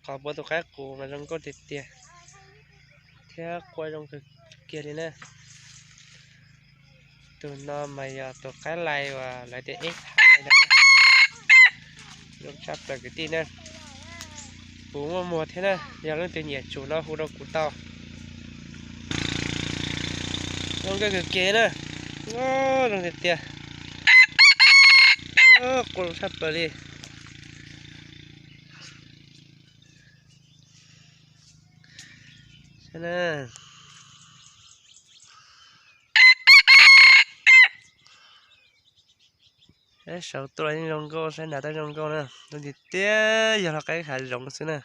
ขอบตัวแค่กูมันต้องก็ติดเตี้ยเที่ยควายลงคือเกียร์เลยนะตัวนอนมาอย่าตัวแค่ไรว่ะไรแต่เอ็กไฮนะลงชับแต่กี่ทีนะปูมาหมดthếนะอย่าเล่นตัวเหยียดจูnó hú đâu cú tao lông cáiคือเกียร์นะโอ้ลงติดเตี้ยโอ้กูชับไปเลยใช่นะ cái sầu tôi lông cô sẽ nào tới lông cô nữa tôi thì tiếc giờ là cái khải rộng xíu nè